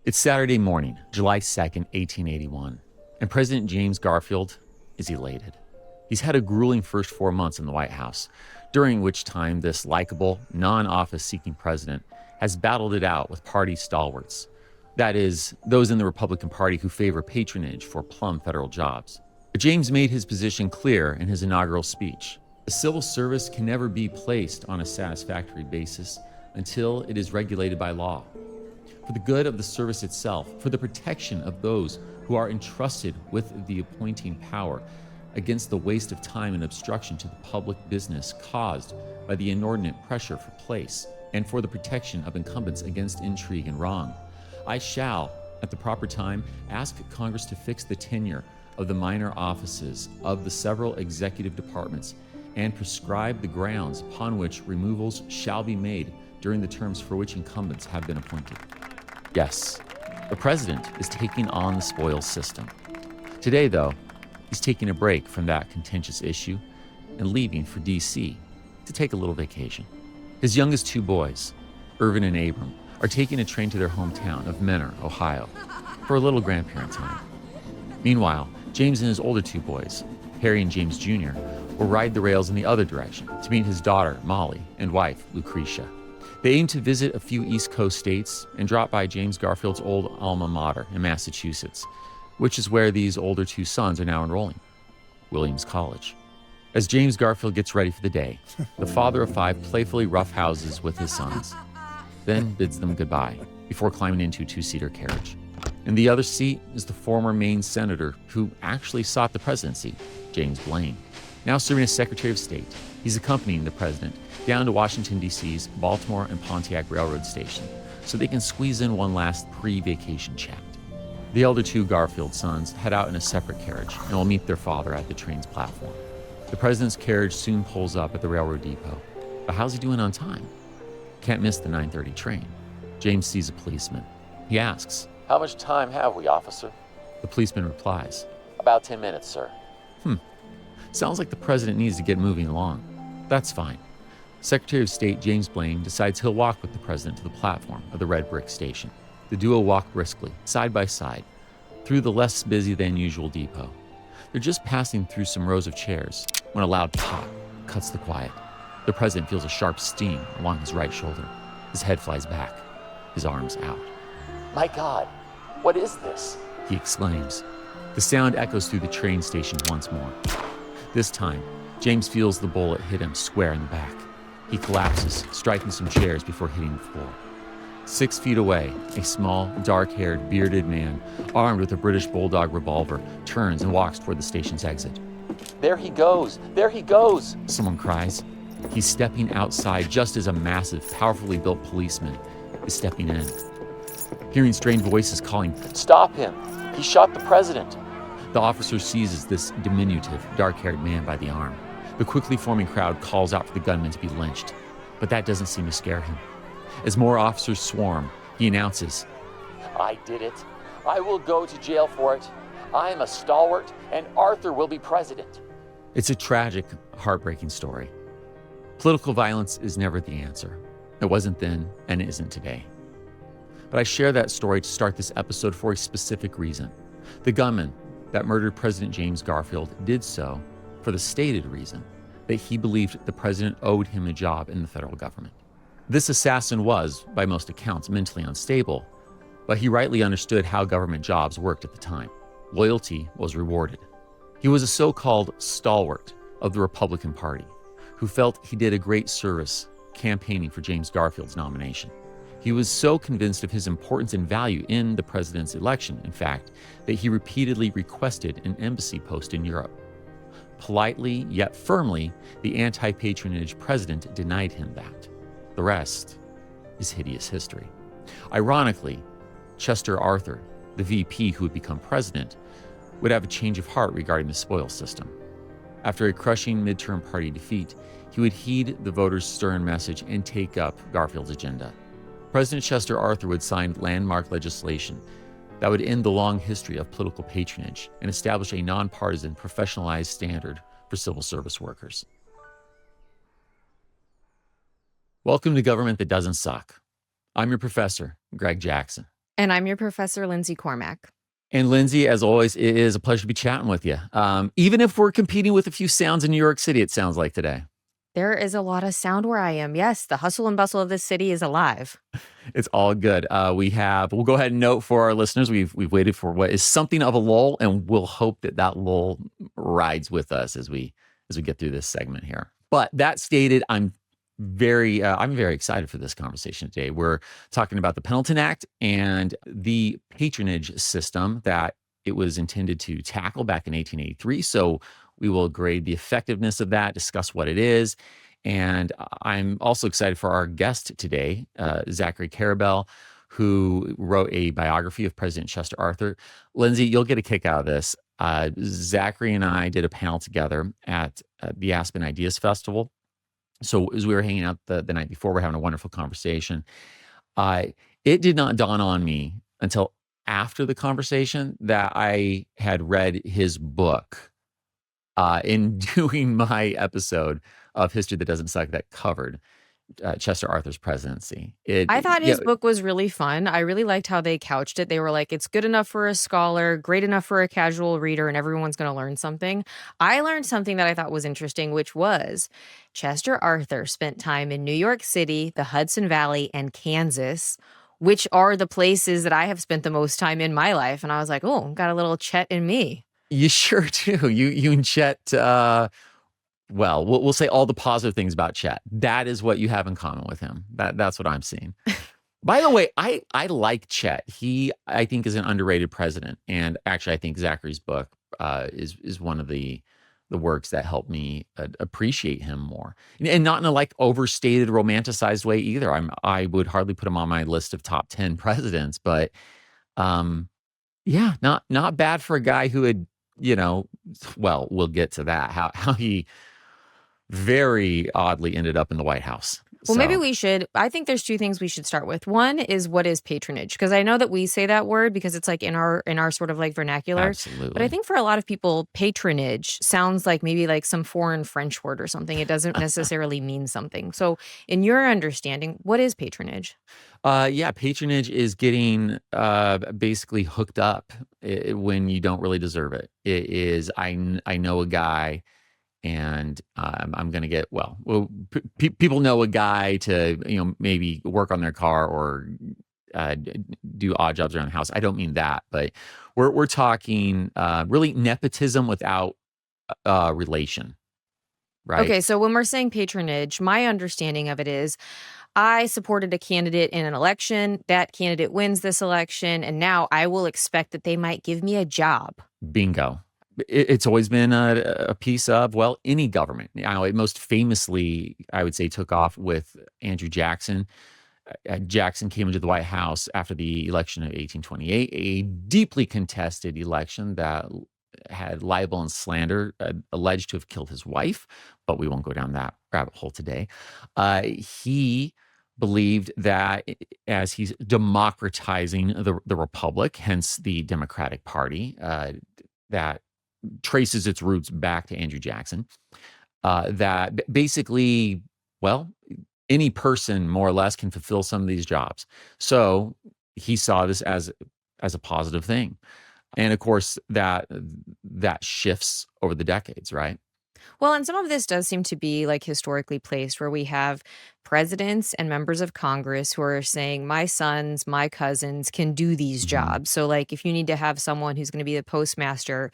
It's Saturday morning, July 2nd, 1881, and President James Garfield is elated. He's had a grueling first 4 months in the White House, during which time this likable, non-office-seeking president has battled it out with party stalwarts. That is, those in the Republican Party who favor patronage for plum federal jobs. But James made his position clear in his inaugural speech. The civil service can never be placed on a satisfactory basis until it is regulated by law. For the good of the service itself, for the protection of those who are entrusted with the appointing power, against the waste of time and obstruction to the public business caused by the inordinate pressure for place, and for the protection of incumbents against intrigue and wrong, I shall, at the proper time, ask Congress to fix the tenure of the minor offices of the several executive departments and prescribe the grounds upon which removals shall be made during the terms for which incumbents have been appointed. Yes, the president is taking on the spoils system. Today, though, he's taking a break from that contentious issue and leaving for D.C. to take a little vacation. His youngest two boys, Irvin and Abram, are taking a train to their hometown of Menor, Ohio, for a little grandparent time. Meanwhile, James and his older two boys, Harry and James Jr., will ride the rails in the other direction to meet his daughter, Molly, and wife, Lucretia. They aim to visit a few East Coast states and drop by James Garfield's old alma mater in Massachusetts, which is where these older two sons are now enrolling, Williams College. As James Garfield gets ready for the day, the father of five playfully roughhouses with his sons, then bids them goodbye before climbing into a two-seater carriage. In the other seat is the former Maine senator who actually sought the presidency, James Blaine. Now serving as Secretary of State, he's accompanying the president down to Washington, D.C.'s Baltimore and Pontiac Railroad Station so they can squeeze in one last pre-vacation chat. The elder two Garfield sons head out in a separate carriage and will meet their father at the train's platform. The president's carriage soon pulls up at the railroad depot. But how's he doing on time? Can't miss the 9:30 train. James sees a policeman. He asks, "How much time have we, officer?" The policeman replies, "About 10 minutes, sir." Sounds like the president needs to get moving along. That's fine. Secretary of State James Blaine decides he'll walk with the president to the platform of the red brick station. The duo walk briskly, side by side, through the less busy than usual depot. They're just passing through some rows of chairs when a loud pop cuts the quiet. The president feels a sharp sting along his right shoulder. His head flies back, his arms out. "My God, what is this?" He exclaims. The sound echoes through the train station once more. This time, James feels the bullet hit him square in the back. He collapses, striking some chairs before hitting the floor. 6 feet away, a small, dark-haired, bearded man, armed with a British Bulldog revolver, turns and walks toward the station's exit. "There he goes! There he goes!" Someone cries. He's stepping outside just as a massive, powerfully built policeman is stepping in. Hearing strange voices calling, "Stop him! He shot the president!" the officer seizes this diminutive, dark-haired man by the arm. The quickly forming crowd calls out for the gunman to be lynched, but that doesn't seem to scare him. As more officers swarm, he announces, "I did it. I will go to jail for it. I am a stalwart, and Arthur will be president." It's a tragic, heartbreaking story. Political violence is never the answer. It wasn't then, and it isn't today. But I share that story to start this episode for a specific reason. The gunman that murdered President James Garfield did so for the stated reason that he believed the president owed him a job in the federal government. This assassin was, by most accounts, mentally unstable, but he rightly understood how government jobs worked at the time. Loyalty was rewarded. He was a so-called stalwart of the Republican Party who felt he did a great service campaigning for James Garfield's nomination. He was so convinced of his importance and value in the president's election, in fact, that he repeatedly requested an embassy post in Europe. Politely, yet firmly, the anti-patronage president denied him that. The rest is hideous history. Ironically, Chester Arthur, the VP who would become president, would have a change of heart regarding the spoils system. After a crushing midterm party defeat, he would heed the voters' stern message and take up Garfield's agenda. President Chester Arthur would sign landmark legislation that would end the long history of political patronage and establish a nonpartisan, professionalized standard for civil service workers. Welcome to Government That Doesn't Suck. I'm your professor, Greg Jackson. And I'm your Professor Lindsey Cormack. And Lindsey, as always, it is a pleasure to be chatting with you. Even if we're competing with a few sounds in New York City, it sounds like today. There is a lot of sound where I am. Yes, the hustle and bustle of this city is alive. It's all good. We'll go ahead and note for our listeners, we've waited for what is something of a lull, and we'll hope that lull rides with us as we get through this segment here. But that stated, I'm very excited for this conversation today. We're talking about the Pendleton Act and the patronage system that it was intended to tackle back in 1883. So we will grade the effectiveness of that, discuss what it is. And I'm also excited for our guest today, Zachary Karabell, who wrote a biography of President Chester Arthur. Lindsey, you'll get a kick out of this. Zachary and I did a panel together at the Aspen Ideas Festival. So as we were hanging out the night before, we're having a wonderful conversation. It did not dawn on me until after the conversation that I had read his book in doing my episode of History That Doesn't Suck that covered Chester Arthur's presidency. I thought his book was really fun. I really liked how they couched it. They were like, it's good enough for a scholar, great enough for a casual reader, and everyone's going to learn something. I learned something that I thought was interesting, which was Chester Arthur spent time in New York City, the Hudson Valley, and Kansas, which are the places that I have spent the most time in my life. And I was like, oh, got a little Chet in me. You sure do. You and Chet, well, we'll say all the positive things about Chet. That is what you have in common with him. That's what I'm seeing. By the way, I like Chet. He, I think, is an underrated president. And actually, I think Zachary's book is one of the works that helped me appreciate him more. And not in a like overstated, romanticized way either. I would hardly put him on my list of top 10 presidents, but yeah, not bad for a guy who had, well, we'll get to that, how he very oddly ended up in the White House. Well, maybe we should. I think there's two things we should start with. One is, what is patronage? Because I know that we say that word because it's like in our sort of like vernacular. Absolutely. But I think for a lot of people, patronage sounds like maybe like some foreign French word or something. It doesn't necessarily mean something. So in your understanding, what is patronage? Yeah, patronage is getting basically hooked up when you don't really deserve it. It is, I know a guy, and I'm going to get, people know a guy to, maybe work on their car or do odd jobs around the house. I don't mean that, but we're talking really nepotism without relation, right? Okay, so when we're saying patronage, my understanding of it is I supported a candidate in an election, that candidate wins this election, and now I will expect that they might give me a job. Bingo. It's always been a piece of, any government. It most famously, I would say, took off with Andrew Jackson. Jackson came into the White House after the election of 1828, a deeply contested election that had libel and slander alleged to have killed his wife, but we won't go down that rabbit hole today. He believed that as he's democratizing the republic, hence the Democratic Party, that traces its roots back to Andrew Jackson, that basically, any person more or less can fulfill some of these jobs. So he saw this as a positive thing. And of course, that shifts over the decades, right? Well, and some of this does seem to be like historically placed where we have presidents and members of Congress who are saying, my sons, my cousins can do these jobs. So like if you need to have someone who's going to be the postmaster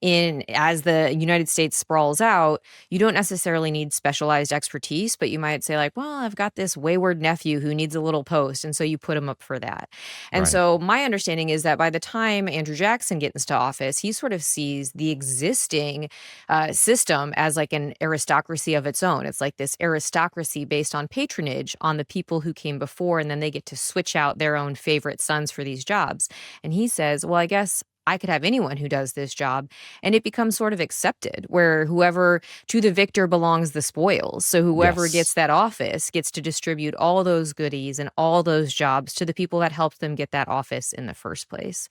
as the United States sprawls out, you don't necessarily need specialized expertise, but you might say like, well, I've got this wayward nephew who needs a little post. And so you put him up for that. And so my understanding is that by the time Andrew Jackson gets into office, he sort of sees the existing system as like an aristocracy of its own. It's like this aristocracy based on patronage on the people who came before, and then they get to switch out their own favorite sons for these jobs. And he says, well, I guess I could have anyone who does this job. And it becomes sort of accepted where whoever to the victor belongs the spoils. So whoever gets that office gets to distribute all those goodies and all those jobs to the people that helped them get that office in the first place.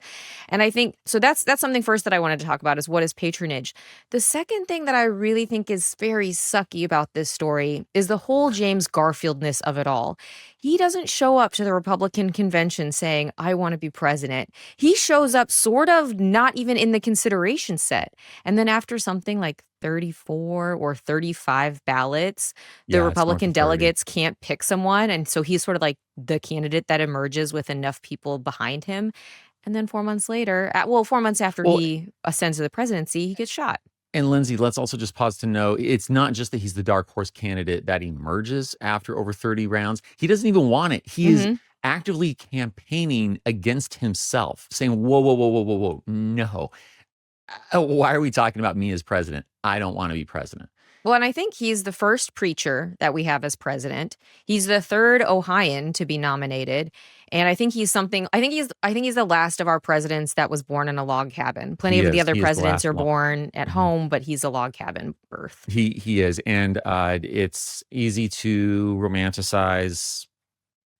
And I think so that's something first that I wanted to talk about is what is patronage. The second thing that I really think is very sucky about this story is the whole James Garfieldness of it all. He doesn't show up to the Republican convention saying, I want to be president. He shows up sort of not even in the consideration set. And then after something like 34 or 35 ballots, the Yeah, it's north Republican of 30. delegates can't pick someone. And so he's sort of like the candidate that emerges with enough people behind him. And then 4 months later, 4 months after Well, he ascends to the presidency, he gets shot. and Lindsay, let's also just pause to know it's not just that he's the dark horse candidate that emerges after over 30 rounds. He doesn't even want it. He is actively campaigning against himself, saying, whoa, whoa, whoa, whoa, whoa, whoa, no. Why are we talking about me as president? I don't want to be president. Well, and I think he's the first preacher that we have as president. He's the third Ohioan to be nominated, and I think he's something. I think he's the last of our presidents that was born in a log cabin. Plenty of the other He is the presidents last are one. born at home, but he's a log cabin birth. He is, and it's easy to romanticize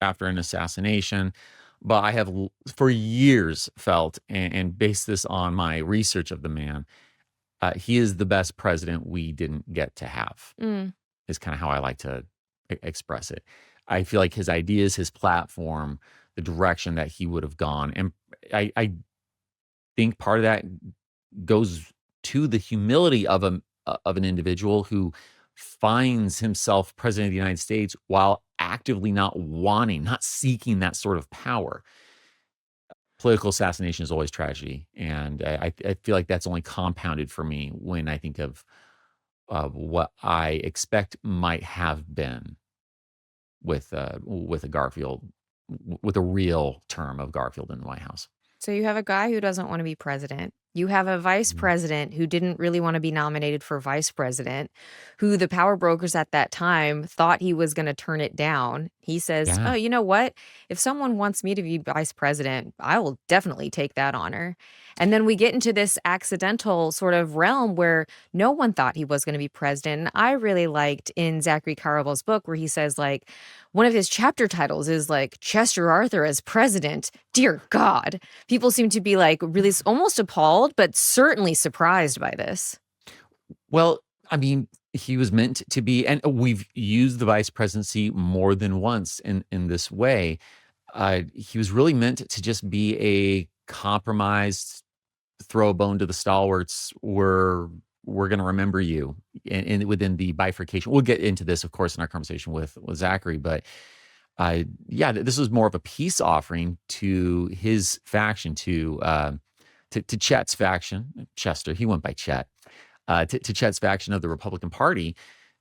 after an assassination, but I have for years felt and based this on my research of the man. He is the best president we didn't get to have, is kind of how I like to express it. I feel like his ideas, his platform, the direction that he would have gone. And I think part of that goes to the humility of an individual who finds himself president of the United States while actively not seeking that sort of power. Political assassination is always tragedy, and I feel like that's only compounded for me when I think of what I expect might have been with a Garfield, with a real term of Garfield in the White House. So you have a guy who doesn't want to be president. You have a vice president who didn't really want to be nominated for vice president, who the power brokers at that time thought he was going to turn it down. He says, Yeah. oh, you know what? If someone wants me to be vice president, I will definitely take that honor. And then we get into this accidental sort of realm where no one thought he was going to be president. And I really liked in Zachary Caravel's book where he says, like, one of his chapter titles is like Chester Arthur as president. Dear God. People seem to be like really almost appalled, but certainly surprised by this. Well, I mean, he was meant to be, and we've used the vice presidency more than once in this way. He was really meant to just be a compromised, throw a bone to the stalwarts. We're going to remember you, and within the bifurcation. We'll get into this, of course, in our conversation with Zachary, but this was more of a peace offering to his faction, to Chet's faction, Chester. He went by Chet. To Chet's faction of the Republican Party.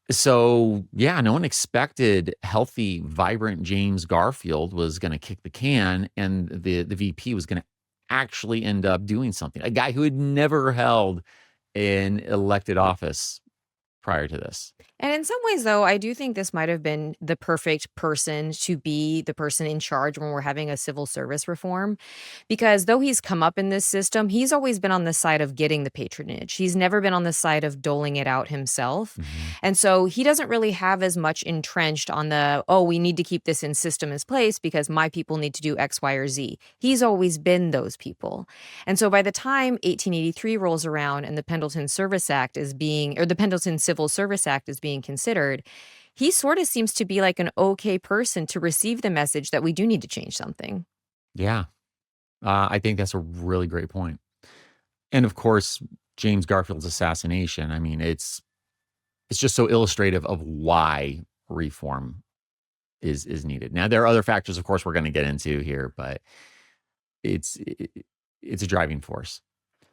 So, yeah, no one expected healthy, vibrant James Garfield was going to kick the can, and the VP was going to actually end up doing something. A guy who had never held an elected office prior to this. And in some ways, though, I do think this might have been the perfect person to be the person in charge when we're having a civil service reform. Because though he's come up in this system, he's always been on the side of getting the patronage. He's never been on the side of doling it out himself. And so he doesn't really have as much entrenched on we need to keep this in system as place because my people need to do X, Y, or Z. He's always been those people. And so by the time 1883 rolls around and the Pendleton the Pendleton Civil Service Act is being considered, he sort of seems to be like an okay person to receive the message that we do need to change something. Yeah. I think that's a really great point. And of course, James Garfield's assassination, I mean, it's just so illustrative of why reform is needed. Now, there are other factors, of course, we're going to get into here, but it's a driving force.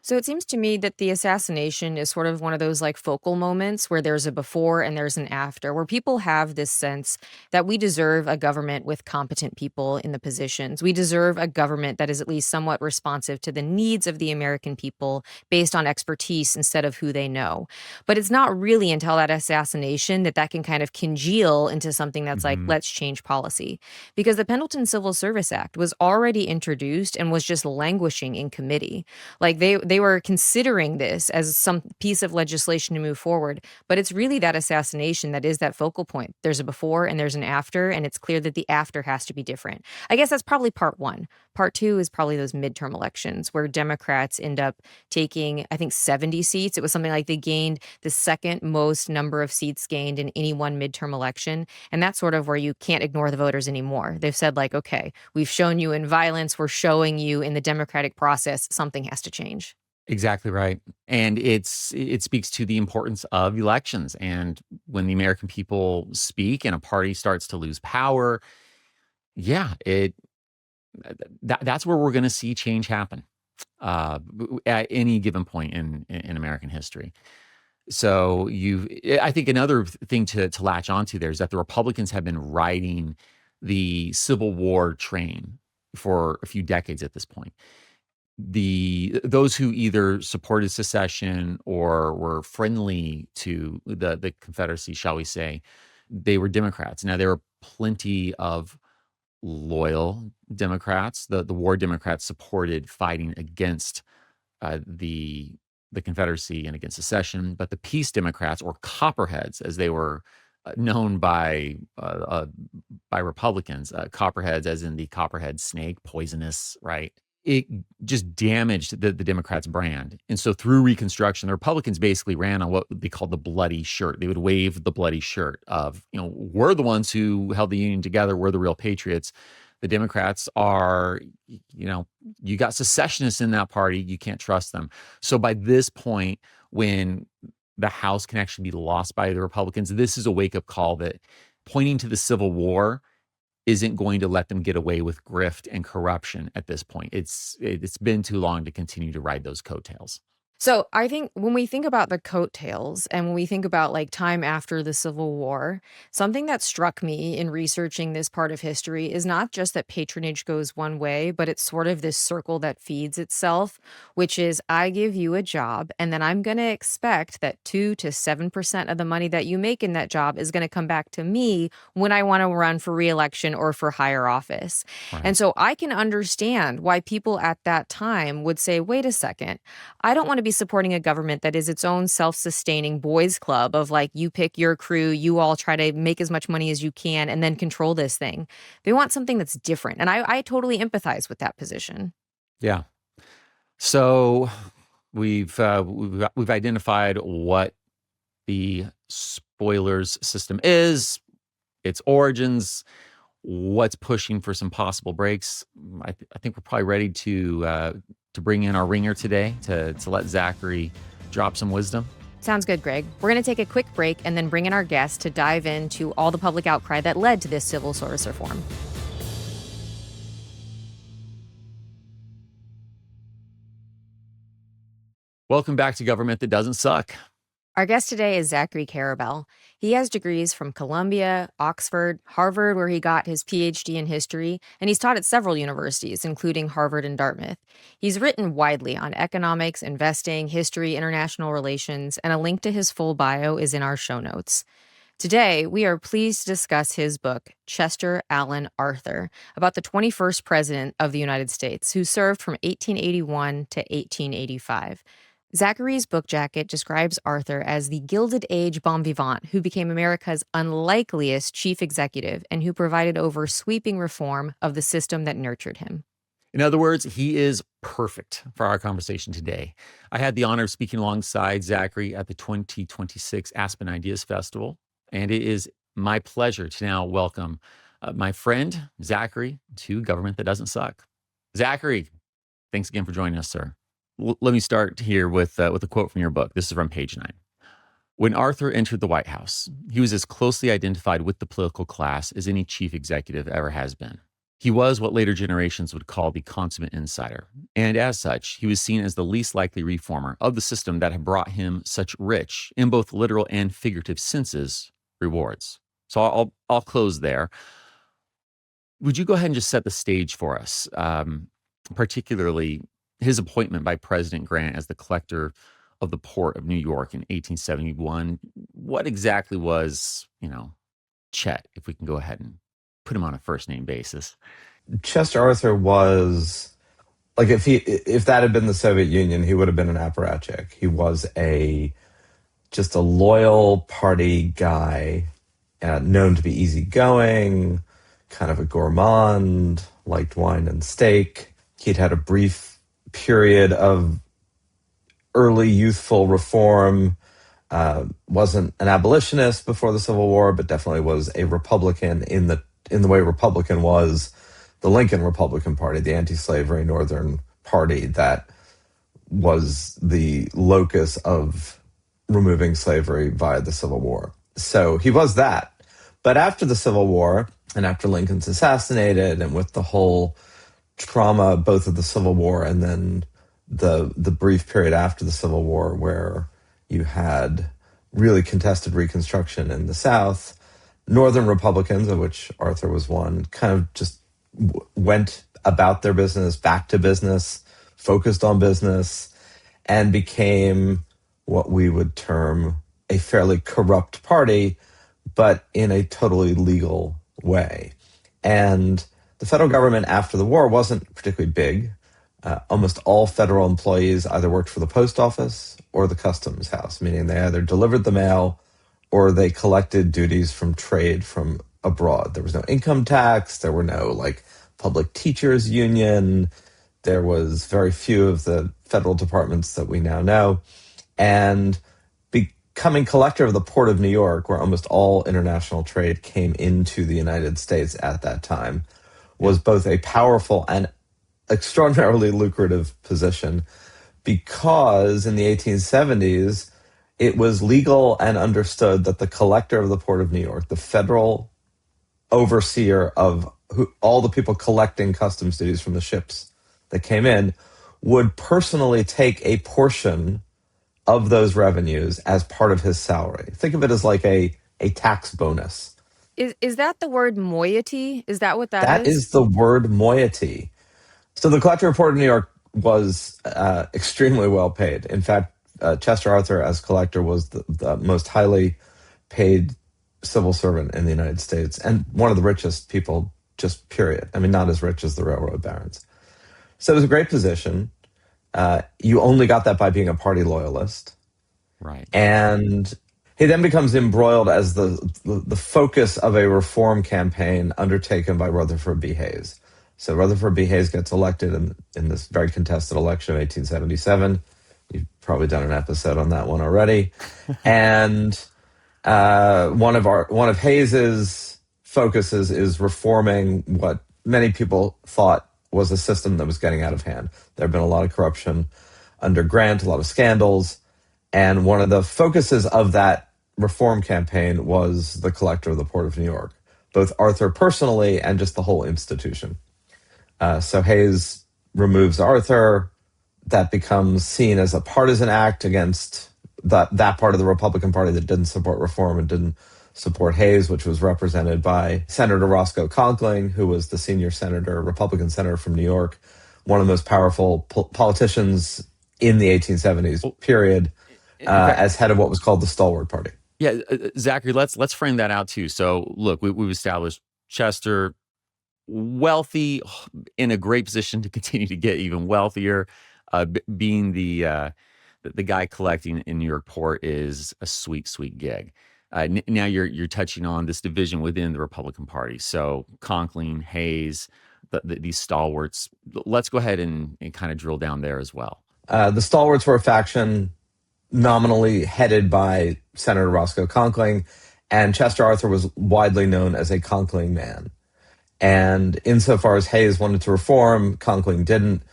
So it seems to me that the assassination is sort of one of those like focal moments where there's a before and there's an after, where people have this sense that we deserve a government with competent people in the positions. We deserve a government that is at least somewhat responsive to the needs of the American people based on expertise instead of who they know. But it's not really until that assassination that can kind of congeal into something that's like, let's change policy. Because the Pendleton Civil Service Act was already introduced and was just languishing in committee. Like they They were considering this as some piece of legislation to move forward, but it's really that assassination that is that focal point. There's a before and there's an after, and it's clear that the after has to be different. I guess that's probably part one. Part two is probably those midterm elections where Democrats end up taking, I think, 70 seats. It was something like they gained the second most number of seats gained in any one midterm election. And that's sort of where you can't ignore the voters anymore. They've said, like, okay, we've shown you in violence, we're showing you in the democratic process, something has to change. Exactly right. And it speaks to the importance of elections. And when the American people speak and a party starts to lose power, yeah, that's where we're going to see change happen at any given point in American history. So I think another thing to latch onto there is that the Republicans have been riding the Civil War train for a few decades at this point. Those who either supported secession or were friendly to the Confederacy, shall we say, they were Democrats. Now, there were plenty of loyal Democrats. The war Democrats supported fighting against the Confederacy and against secession, but the peace Democrats, or Copperheads, as they were known by Republicans, Copperheads, as in the copperhead snake, poisonous, right? It just damaged the Democrats' brand. And so through Reconstruction, the Republicans basically ran on what they called the bloody shirt. They would wave the bloody shirt of, we're the ones who held the Union together. We're the real patriots. The Democrats are, you got secessionists in that party. You can't trust them. So by this point, when the House can actually be lost by the Republicans, this is a wake-up call that pointing to the Civil War isn't going to let them get away with grift and corruption at this point. It's been too long to continue to ride those coattails. So I think when we think about the coattails and when we think about like time after the Civil War, something that struck me in researching this part of history is not just that patronage goes one way, but it's sort of this circle that feeds itself, which is I give you a job and then I'm going to expect that 2 to 7% of the money that you make in that job is going to come back to me when I want to run for reelection or for higher office. Right. And so I can understand why people at that time would say, wait a second, I don't want to be supporting a government that is its own self-sustaining boys club of like, you pick your crew, you all try to make as much money as you can and then control this thing. They want something that's different. And I totally empathize with that position. Yeah. So we've identified what the spoilers system is, its origins, what's pushing for some possible breaks. I think we're probably ready to bring in our ringer today to let Zachary drop some wisdom. Sounds good, Greg. We're going to take a quick break and then bring in our guest to dive into all the public outcry that led to this civil service reform. Welcome back to Government That Doesn't Suck. Our guest today is Zachary Karabell. He has degrees from Columbia, Oxford, Harvard, where he got his PhD in history, and he's taught at several universities, including Harvard and Dartmouth. He's written widely on economics, investing, history, international relations, and a link to his full bio is in our show notes. Today, we are pleased to discuss his book, Chester Alan Arthur, about the 21st president of the United States, who served from 1881 to 1885. Zachary's book jacket describes Arthur as the Gilded Age bon vivant who became America's unlikeliest chief executive and who provided over sweeping reform of the system that nurtured him. In other words, he is perfect for our conversation today. I had the honor of speaking alongside Zachary at the 2026 Aspen Ideas Festival, and it is my pleasure to now welcome my friend, Zachary, to Government That Doesn't Suck. Zachary, thanks again for joining us, sir. Let me start here with a quote from your book. This is from page 9. When Arthur entered the White House, he was as closely identified with the political class as any chief executive ever has been. He was what later generations would call the consummate insider. And as such, he was seen as the least likely reformer of the system that had brought him such rich, in both literal and figurative senses, rewards. So I'll close there. Would you go ahead and just set the stage for us, particularly his appointment by President Grant as the collector of the port of New York in 1871? What exactly was, Chet, if we can go ahead and put him on a first name basis? Chester Arthur was like if that had been the Soviet Union, he would have been an apparatchik. He was just a loyal party guy, known to be easygoing, kind of a gourmand, liked wine and steak. He'd had a brief period of early youthful reform, wasn't an abolitionist before the Civil War, but definitely was a Republican in the way Republican was the Lincoln Republican Party, the anti-slavery Northern party that was the locus of removing slavery via the Civil War. So he was that. But after the Civil War, and after Lincoln's assassinated, and with the whole trauma, both of the Civil War and then the brief period after the Civil War, where you had really contested Reconstruction in the South, Northern Republicans, of which Arthur was one, kind of just went about their business, back to business, focused on business, and became what we would term a fairly corrupt party, but in a totally legal way. And the federal government after the war wasn't particularly big. Almost all federal employees either worked for the post office or the customs house, meaning they either delivered the mail or they collected duties from trade from abroad. There was no income tax. There were no public teachers union. There was very few of the federal departments that we now know. And becoming collector of the Port of New York, where almost all international trade came into the United States at that time, was both a powerful and extraordinarily lucrative position, because in the 1870s, it was legal and understood that the collector of the Port of New York, the federal overseer of all the people collecting customs duties from the ships that came in, would personally take a portion of those revenues as part of his salary. Think of it as like a tax bonus. Is that the word moiety? Is that what that is? That is the word moiety. So the collector of Port of New York was extremely well paid. In fact, Chester Arthur as collector was the most highly paid civil servant in the United States, and one of the richest people, just period. I mean, not as rich as the railroad barons. So it was a great position. You only got that by being a party loyalist. Right. And he then becomes embroiled as the focus of a reform campaign undertaken by Rutherford B. Hayes. So Rutherford B. Hayes gets elected in this very contested election of 1877. You've probably done an episode on that one already. And one of Hayes's focuses is reforming what many people thought was a system that was getting out of hand. There had been a lot of corruption under Grant, a lot of scandals. And one of the focuses of that reform campaign was the collector of the Port of New York, both Arthur personally and just the whole institution. So Hayes removes Arthur. That becomes seen as a partisan act against that part of the Republican Party that didn't support reform and didn't support Hayes, which was represented by Senator Roscoe Conkling, who was the senior senator, Republican senator from New York, one of the most powerful politicians in the 1870s period, as head of what was called the Stalwart Party. Yeah, Zachary, let's frame that out too. So look, we've established Chester, wealthy, in a great position to continue to get even wealthier. Being the guy collecting in New York Port is a sweet gig. Now you're touching on this division within the Republican Party. So Conkling, Hayes, these stalwarts. Let's go ahead and kind of drill down there as well. The stalwarts were a faction nominally headed by Senator Roscoe Conkling, and Chester Arthur was widely known as a Conkling man. And insofar as Hayes wanted to reform, Conkling didn't.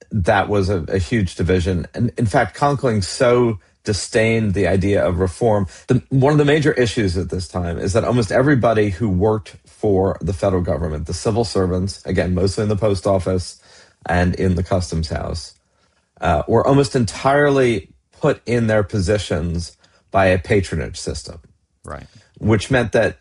That was a huge division. And in fact, Conkling so disdained the idea of reform. One of the major issues at this time is that almost everybody who worked for the federal government, the civil servants, again, mostly in the post office and in the customs house, were almost entirely put in their positions by a patronage system. Right. Which meant that,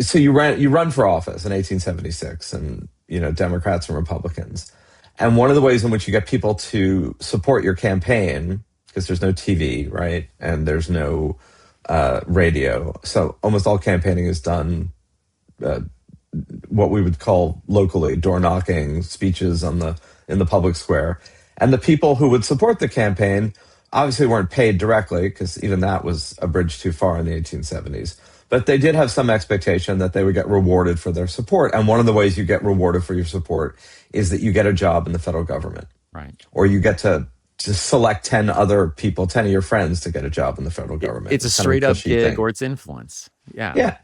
so you run for office in 1876, and Democrats and Republicans. And one of the ways in which you get people to support your campaign, because there's no TV, right? And there's no radio. So almost all campaigning is done what we would call locally door knocking speeches in the public square. And the people who would support the campaign obviously weren't paid directly, because even that was a bridge too far in the 1870s. But they did have some expectation that they would get rewarded for their support. And one of the ways you get rewarded for your support is that you get a job in the federal government. Right. Or you get to select 10 other people, 10 of your friends, to get a job in the federal government. It's a straight up gig thing. or it's influence. Yeah. Yeah.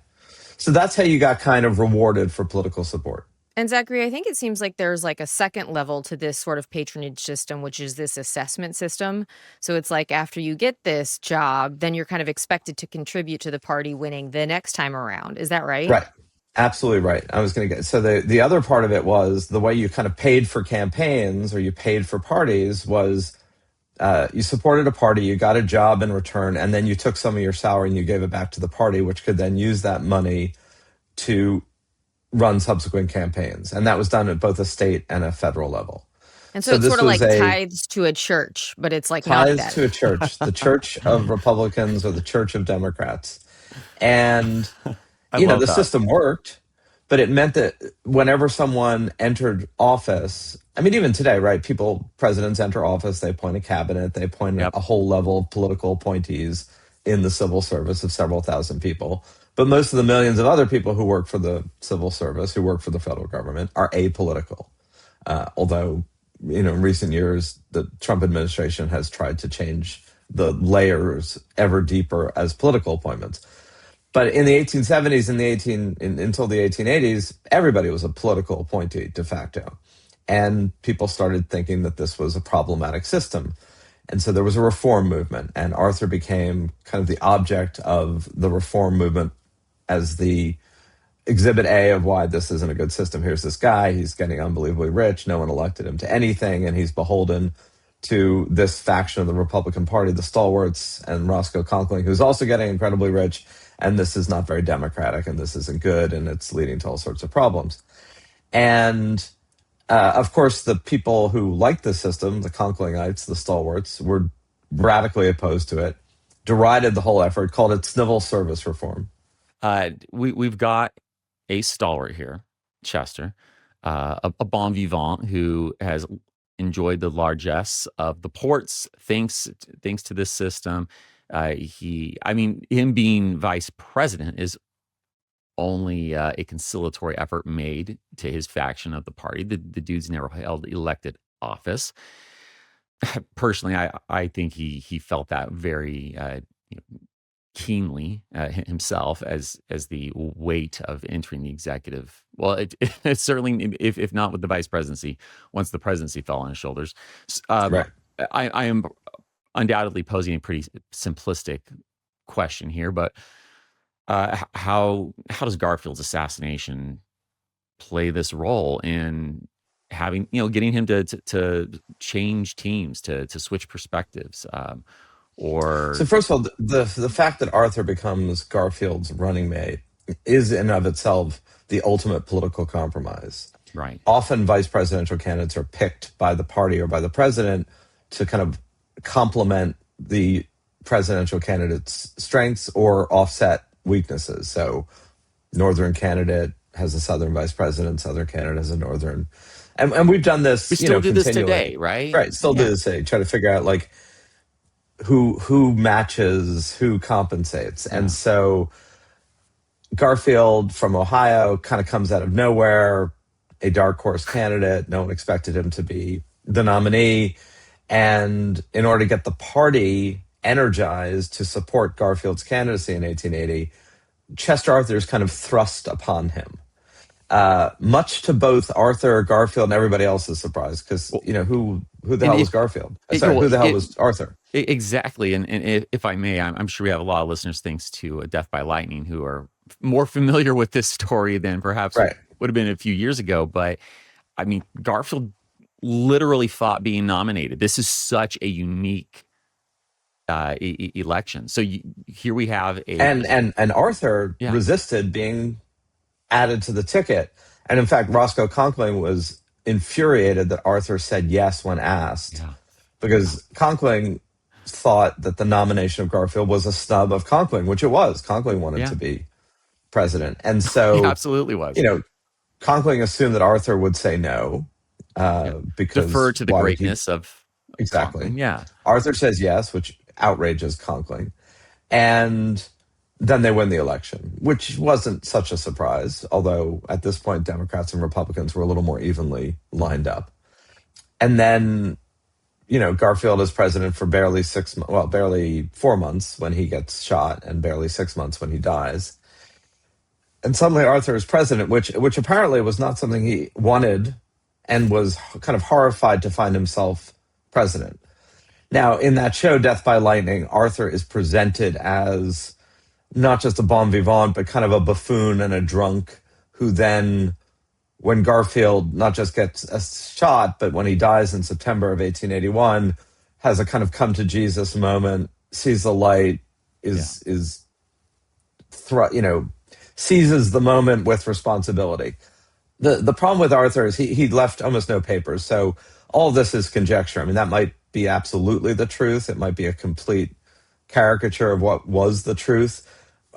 So that's how you got kind of rewarded for political support. And Zachary, I think it seems like there's like a second level to this sort of patronage system, which is this assessment system. So it's like after you get this job, then you're kind of expected to contribute to the party winning the next time around. Is that right? Right. Absolutely right. I was going to get, so the other part of it was the way you kind of paid for campaigns, or you paid for parties, was you supported a party, you got a job in return, and then you took some of your salary and you gave it back to the party, which could then use that money to run subsequent campaigns. And that was done at both a state and a federal level. And so it's sort of like tithes to a church, but it's like not that. Tithes to a church, the church of Republicans or the church of Democrats. And, the system worked, but it meant that whenever someone entered office, I mean, even today, right? Presidents enter office, they appoint a cabinet, they appoint a whole level of political appointees in the civil service of several thousand people. But most of the millions of other people who work for the civil service, who work for the federal government, are apolitical. Although, in recent years, the Trump administration has tried to change the layers ever deeper as political appointments. But in the 1870s and until the 1880s, everybody was a political appointee de facto. And people started thinking that this was a problematic system. And so there was a reform movement, and Arthur became kind of the object of the reform movement as the exhibit A of why this isn't a good system. Here's this guy, he's getting unbelievably rich, no one elected him to anything, and he's beholden to this faction of the Republican Party, the stalwarts, and Roscoe Conkling, who's also getting incredibly rich, and this is not very democratic, and this isn't good, and it's leading to all sorts of problems. And of course, the people who liked the system, the Conklingites, the stalwarts, were radically opposed to it, derided the whole effort, called it civil service reform. We've got a stalwart here, Chester, a bon vivant who has enjoyed the largesse of the ports thanks to this system. Him being vice president is only a conciliatory effort made to his faction of the party. The dude's never held elected office. Personally, I think he felt that very keenly himself as the weight of entering the executive. Well, it certainly, if not with the vice presidency, once the presidency fell on his shoulders. Right. I am undoubtedly posing a pretty simplistic question here, but how does Garfield's assassination play this role in having, getting him to change teams, to switch perspectives? So first of all, the fact that Arthur becomes Garfield's running mate is in of itself the ultimate political compromise. Right. Often vice presidential candidates are picked by the party or by the president to kind of complement the presidential candidate's strengths or offset weaknesses. So northern candidate has a southern vice president, southern candidate has a northern. And we've done this, we still do this today, right? Right, still do this today. Try to figure out like who matches, who compensates. Yeah. And so Garfield from Ohio kind of comes out of nowhere, a dark horse candidate. No one expected him to be the nominee. And in order to get the party energized to support Garfield's candidacy in 1880, Chester Arthur is kind of thrust upon him. Much to both Arthur, Garfield, and everybody else's surprise, because who the hell was Garfield? Who the hell was Arthur? Exactly, and if I may, I'm sure we have a lot of listeners thanks to Death by Lightning who are more familiar with this story than perhaps would have been a few years ago. But I mean, Garfield literally fought being nominated. This is such a unique election. So here we have and Arthur resisted being added to the ticket. And in fact, Roscoe Conkling was infuriated that Arthur said yes when asked, because Conkling thought that the nomination of Garfield was a snub of Conkling, which it was. Conkling wanted to be president. And so he absolutely was. Conkling assumed that Arthur would say no, Yeah. because Defer to the why would he? greatness of Exactly. Conkling. Yeah. Arthur says yes, which outrages Conkling. And then they win the election, which wasn't such a surprise, although at this point, Democrats and Republicans were a little more evenly lined up. And then, Garfield is president for barely barely 4 months when he gets shot and barely 6 months when he dies. And suddenly Arthur is president, which apparently was not something he wanted, and was kind of horrified to find himself president. Now, in that show, Death by Lightning, Arthur is presented as not just a bon vivant, but kind of a buffoon and a drunk who then, when Garfield not just gets a shot, but when he dies in September of 1881, has a kind of come to Jesus moment, sees the light, seizes the moment with responsibility. The problem with Arthur is he left almost no papers, so all this is conjecture. I mean, that might be absolutely the truth. It might be a complete caricature of what was the truth.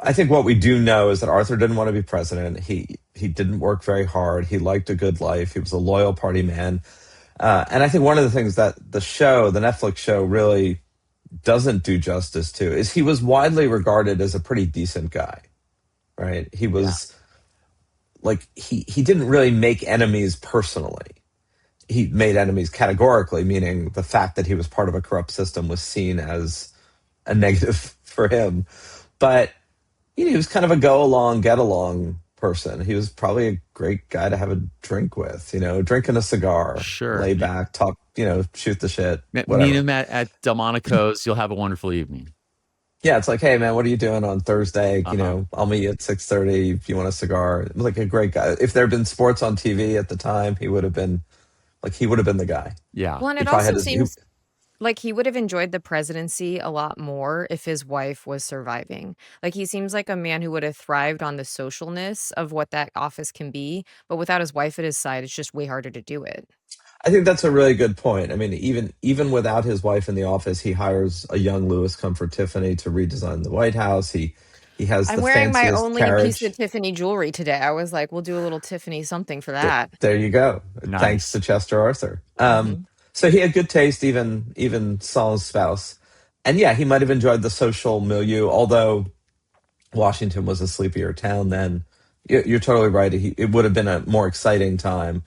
I think what we do know is that Arthur didn't want to be president. He didn't work very hard. He liked a good life. He was a loyal party man. And I think one of the things that the Netflix show, really doesn't do justice to is he was widely regarded as a pretty decent guy, right? He was he didn't really make enemies personally. He made enemies categorically, meaning the fact that he was part of a corrupt system was seen as a negative for him. But he was kind of a go along, get along person. He was probably a great guy to have a drink with, drinking a cigar, Sure. lay back, talk, shoot the shit. Meet Whatever. him at Delmonico's. You'll have a wonderful evening. Yeah, it's like, hey man, what are you doing on Thursday? I'll meet you at 6:30 if you want a cigar. Like a great guy. If there had been sports on TV at the time, he would have been the guy. Yeah. Well, and it also seems like he would have enjoyed the presidency a lot more if his wife was surviving. Like, he seems like a man who would have thrived on the socialness of what that office can be, but without his wife at his side, it's just way harder to do it. I think that's a really good point. I mean, even without his wife in the office, he hires a young Louis Comfort Tiffany to redesign the White House. He has I'm the wearing my fanciest only carriage. piece of Tiffany jewelry today. I was like, we'll do a little Tiffany something for that. There you go. Nice. Thanks to Chester Arthur. So he had good taste, even Saul's spouse. And yeah, he might have enjoyed the social milieu, although Washington was a sleepier town then. You're totally right. It would have been a more exciting time.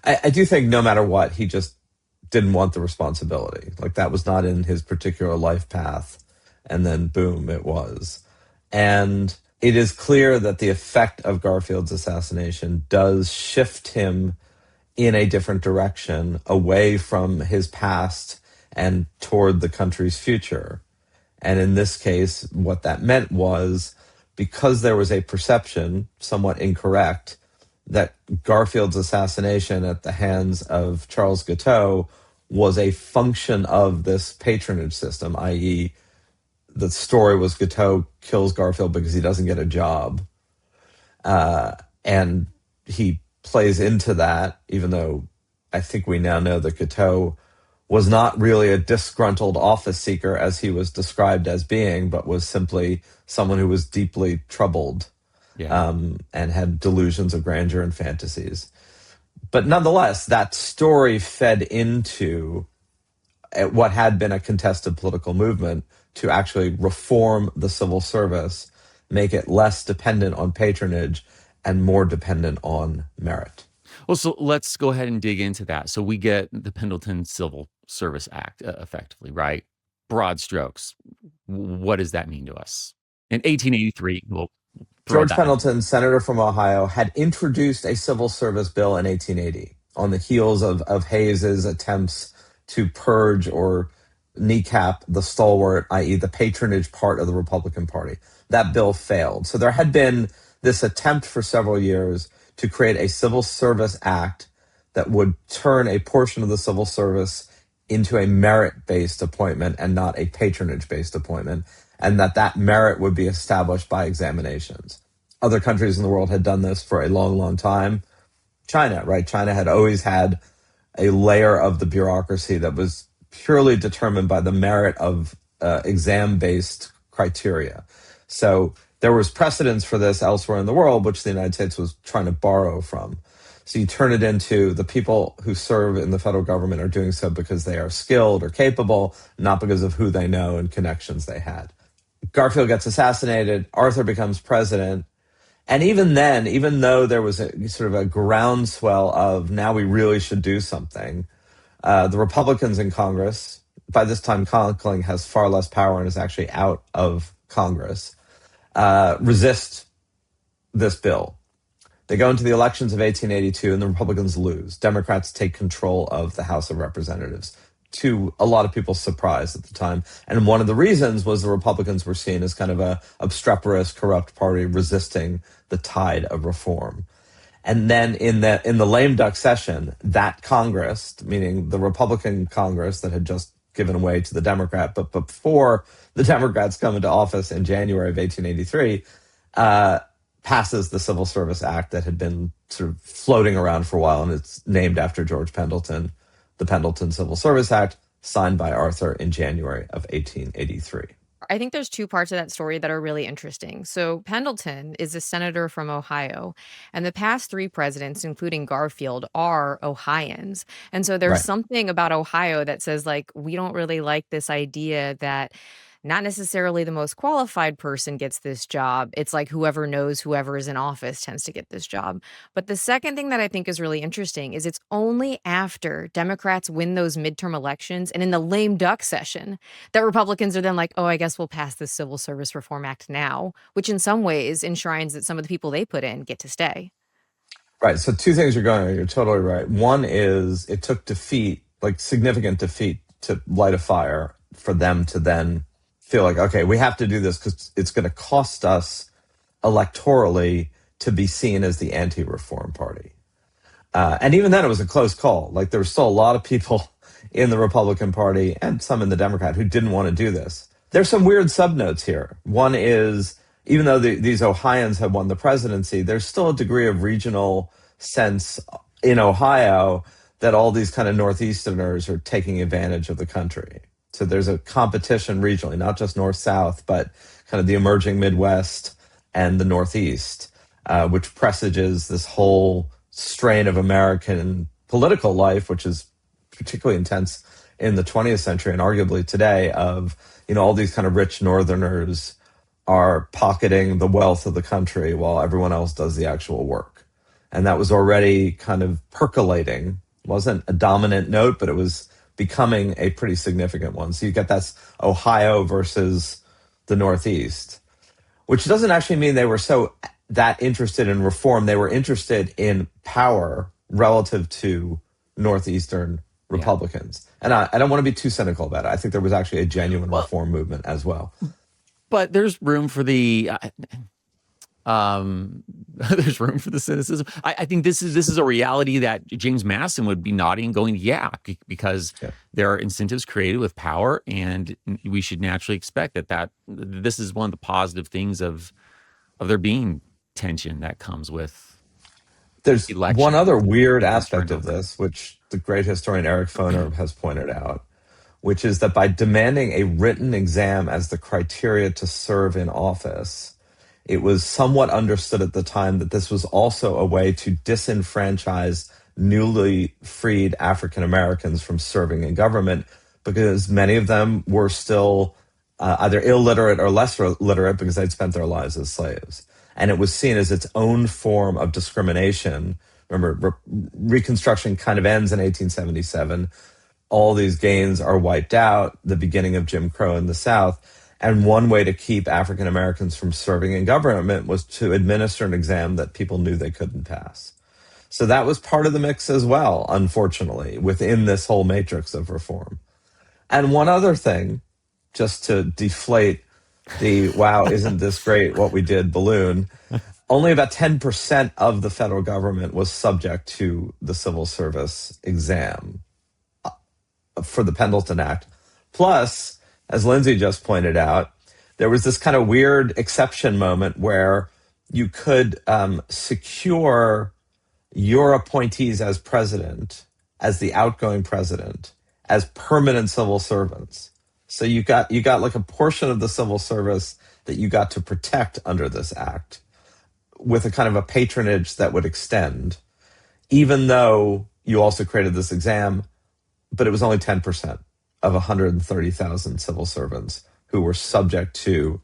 I do think no matter what, he just didn't want the responsibility. Like, that was not in his particular life path. And then boom, it was. And it is clear that the effect of Garfield's assassination does shift him in a different direction, away from his past and toward the country's future. And in this case, what that meant was, because there was a perception, somewhat incorrect, that Garfield's assassination at the hands of Charles Guiteau was a function of this patronage system, i.e., the story was Guiteau kills Garfield because he doesn't get a job. And he plays into that, even though I think we now know that Guiteau was not really a disgruntled office seeker as he was described as being, but was simply someone who was deeply troubled. And had delusions of grandeur and fantasies. But nonetheless, that story fed into what had been a contested political movement to actually reform the civil service, make it less dependent on patronage and more dependent on merit. Well, so let's go ahead and dig into that. So we get the Pendleton Civil Service Act, effectively, right? Broad strokes. What does that mean to us? In 1883, George Pendleton, senator from Ohio, had introduced a civil service bill in 1880 on the heels of Hayes's attempts to purge or kneecap the stalwart, i.e. the patronage part of the Republican Party. That bill failed. So there had been this attempt for several years to create a civil service act that would turn a portion of the civil service into a merit-based appointment and not a patronage-based appointment, and that merit would be established by examinations. Other countries in the world had done this for a long, long time. China, right? China had always had a layer of the bureaucracy that was purely determined by the merit of exam-based criteria. So there was precedence for this elsewhere in the world, which the United States was trying to borrow from. So you turn it into the people who serve in the federal government are doing so because they are skilled or capable, not because of who they know and connections they had. Garfield gets assassinated. Arthur becomes president. And even then, even though there was a sort of a groundswell of now we really should do something, the Republicans in Congress, by this time Conkling has far less power and is actually out of Congress, resist this bill. They go into the elections of 1882 and the Republicans lose. Democrats take control of the House of Representatives, to a lot of people's surprise at the time. And one of the reasons was the Republicans were seen as kind of a obstreperous, corrupt party resisting the tide of reform. And then in the lame duck session, that Congress, meaning the Republican Congress that had just given way to the Democrat, but before the Democrats come into office in January of 1883, passes the Civil Service Act that had been sort of floating around for a while, and it's named after George Pendleton, the Pendleton Civil Service Act, signed by Arthur in January of 1883. I think there's two parts of that story that are really interesting. So Pendleton is a senator from Ohio, and the past three presidents, including Garfield, are Ohioans. And so there's Right. something about Ohio that says, like, we don't really like this idea that not necessarily the most qualified person gets this job. It's like whoever knows whoever is in office tends to get this job. But the second thing that I think is really interesting is it's only after Democrats win those midterm elections and in the lame duck session that Republicans are then like, oh, I guess we'll pass this Civil Service Reform Act now, which in some ways enshrines that some of the people they put in get to stay. Right. So two things are going on. You're totally right. One is it took defeat, like significant defeat, to light a fire for them to then feel like, okay, we have to do this because it's going to cost us electorally to be seen as the anti-reform party. And even then, it was a close call. Like there were still a lot of people in the Republican Party and some in the Democrat who didn't want to do this. There's some weird subnotes here. One is, even though these Ohioans have won the presidency, there's still a degree of regional sense in Ohio that all these kind of Northeasterners are taking advantage of the country. So there's a competition regionally, not just North-South, but kind of the emerging Midwest and the Northeast, which presages this whole strain of American political life, which is particularly intense in the 20th century and arguably today, of, all these kind of rich Northerners are pocketing the wealth of the country while everyone else does the actual work. And that was already kind of percolating. It wasn't a dominant note, but it was becoming a pretty significant one. So you get that's Ohio versus the Northeast, which doesn't actually mean they were that interested in reform. They were interested in power relative to Northeastern Republicans. And I don't want to be too cynical about it. I think there was actually a genuine reform movement as well. But there's room for the there's room for the cynicism. I think this is a reality that James Madison would be nodding, going, because there are incentives created with power, and we should naturally expect that this is one of the positive things of there being tension that comes with. There's election. One other weird aspect of this, which the great historian Eric Foner has pointed out, which is that by demanding a written exam as the criteria to serve in office, it was somewhat understood at the time that this was also a way to disenfranchise newly freed African Americans from serving in government, because many of them were still either illiterate or less literate because they'd spent their lives as slaves. And it was seen as its own form of discrimination. Remember, Reconstruction kind of ends in 1877. All these gains are wiped out, the beginning of Jim Crow in the South. And one way to keep African Americans from serving in government was to administer an exam that people knew they couldn't pass. So that was part of the mix as well, unfortunately, within this whole matrix of reform. And one other thing, just to deflate the wow, isn't this great what we did balloon, only about 10% of the federal government was subject to the civil service exam for the Pendleton Act. Plus, as Lindsey just pointed out, there was this kind of weird exception moment where you could secure your appointees as president, as the outgoing president, as permanent civil servants. So you got like a portion of the civil service that you got to protect under this act with a kind of a patronage that would extend. even though you also created this exam, but it was only 10% of 130,000 civil servants who were subject to